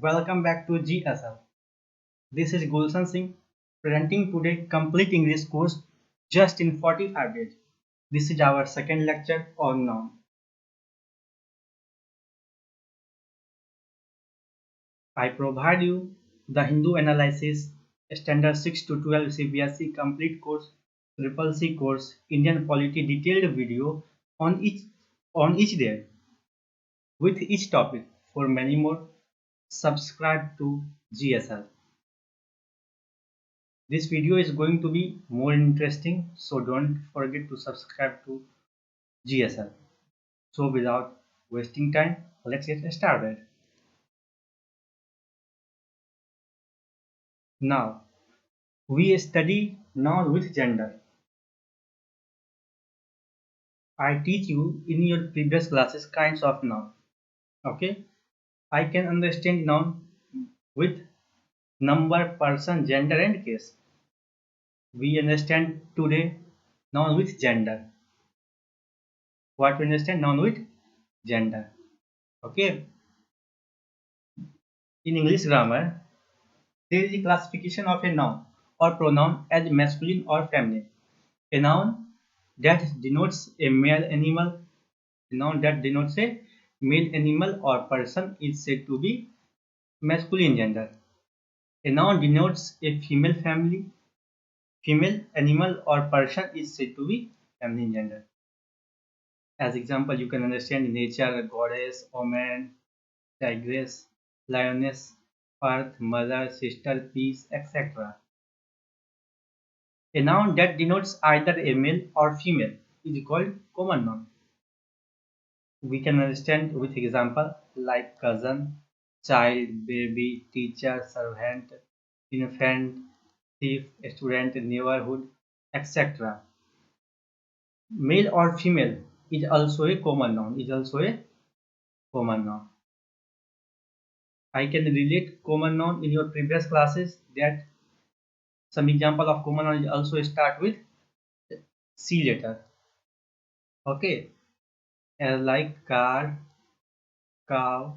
welcome back to GSL. This is Gulshan Singh presenting today complete English course just in 45 days. This is our second lecture on noun. I provide you the Hindu analysis standard 6 to 12 CBSE complete course, triple C course, Indian polity detailed video on each day with each topic. For many more, subscribe to GSL. This video is going to be more interesting, so don't forget to subscribe to GSL. So without wasting time, let's get started. Now, we study noun with gender. I teach you in your previous classes kinds of noun. Okay, I can understand noun with number, person, gender and case. We understand today noun with gender. What we understand noun with gender. Okay, in English grammar, there is a classification of a noun or pronoun as masculine or feminine. A noun that denotes a male animal, or person is said to be masculine gender. A noun denotes a female family, female animal or person is said to be feminine gender. As example, you can understand nature, goddess, woman, tigress, lioness, earth, mother, sister, peace, etc. A noun that denotes either a male or female is called common noun. We can understand with example like cousin, child, baby, teacher, servant, infant, thief, student, neighborhood, etc. Male or female is also a common noun. I can relate common noun in your previous classes that some example of common noun also start with C letter. Okay, like car, cow,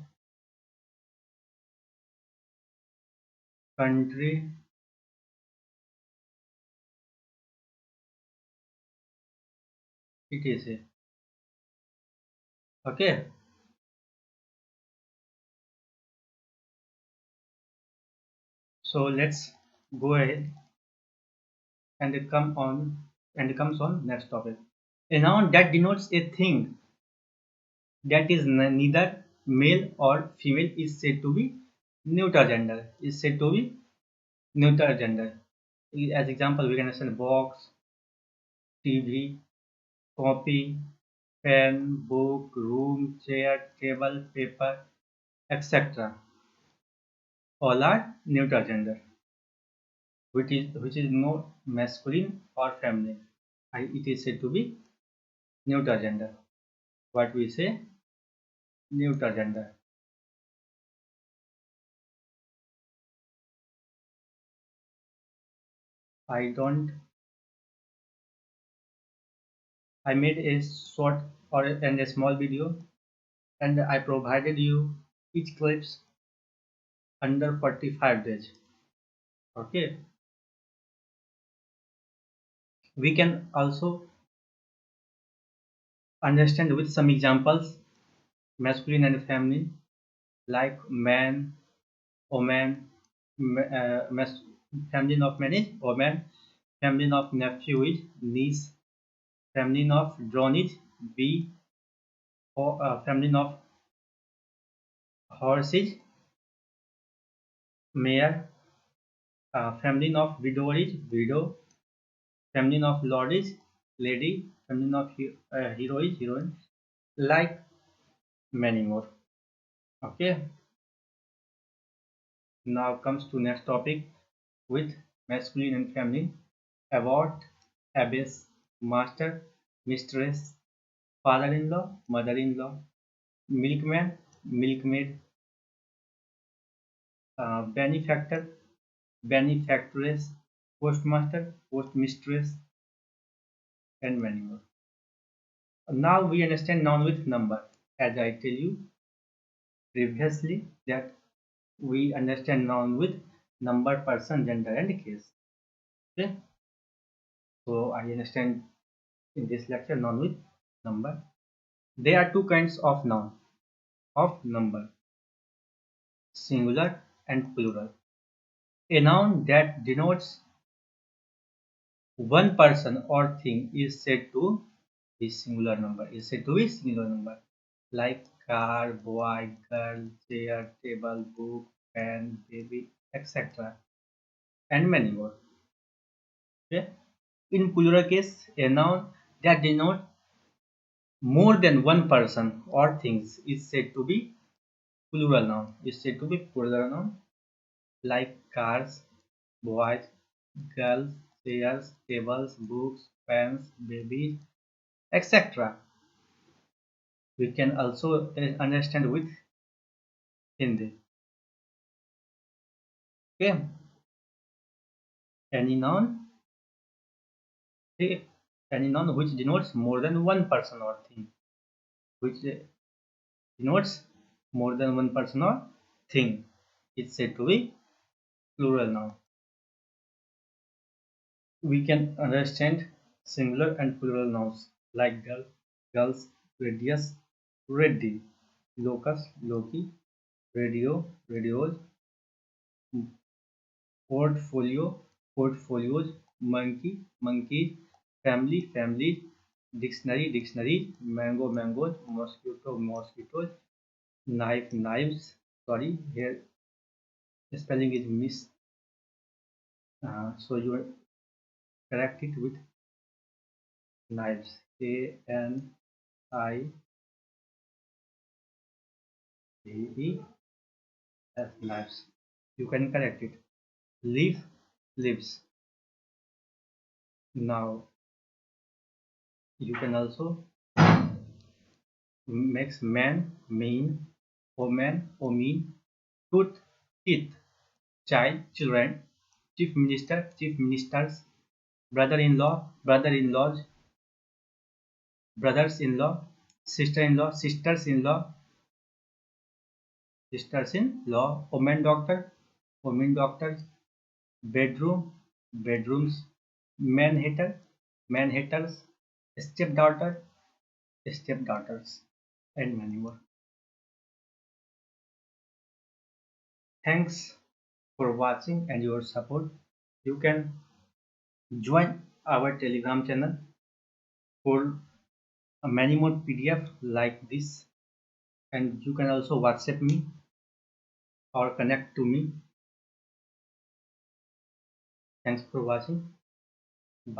country, etc. Okay, so let's go ahead and comes on next topic. A noun that denotes a thing that is neither male or female is said to be neuter gender. As example, we can understand box, TV, copy, pen, book, room, chair, table, paper, etc. All are neuter gender, which is not masculine or feminine. It is said to be neuter gender. What we say? Neuter gender. I don't. I made a short and a small video, and I provided you each clips under 45 days. Okay. We can also understand with some examples masculine and feminine like man, woman, feminine of man is woman, feminine of nephew is niece, feminine of drone is bee, or feminine of horse is mare, feminine of widower is widow, feminine of lord is lady, feminine of hero is heroine, like many more. Okay, now comes to next topic with masculine and feminine. Abbot, abbess, master, mistress, father-in-law, mother-in-law, milkman, milkmaid, benefactor, benefactress, postmaster, postmistress, and many more. Now we understand noun with number. As I tell you previously that we understand noun with number, person, gender, and case. Okay, so I understand in this lecture noun with number. There are two kinds of noun of number: singular and plural. A noun that denotes one person or thing is said to be singular number. Is said to be singular number, like car, boy, girl, chair, table, book, pen, baby, etc., and many more. Okay? In plural case, a noun that denotes more than one person or things is said to be plural noun. Is said to be plural noun, like cars, boys, girls, chairs, tables, books, pens, babies, etc. We can also understand with Hindi. Okay, any noun, okay, any noun which denotes more than one person or thing, which denotes more than one person or thing, is said to be plural noun. We can understand singular and plural nouns like girl, girls, radius, ready, locus, loki, radio, radios, portfolio, portfolios, monkey, monkeys, family, families, dictionary, dictionaries, mango, mangoes, mosquito, mosquitoes, knife, knives. Sorry, here spelling is miss. So you correct it with knives. Knives. Knives. You can correct it. Leaf, leaves. Now you can also mix man, mean, woman, women, tooth, teeth, child, children, chief minister, chief ministers, brother-in-law, brother-in-laws, brothers-in-law, sister-in-law, sisters-in-law, sisters-in-law, woman doctor, women doctors, bedroom, bedrooms, man hater, man haters, stepdaughter, stepdaughters, and many more. Thanks for watching and your support. You can join our Telegram channel for many more PDF like this, and you can also WhatsApp me or connect to me. Thanks for watching.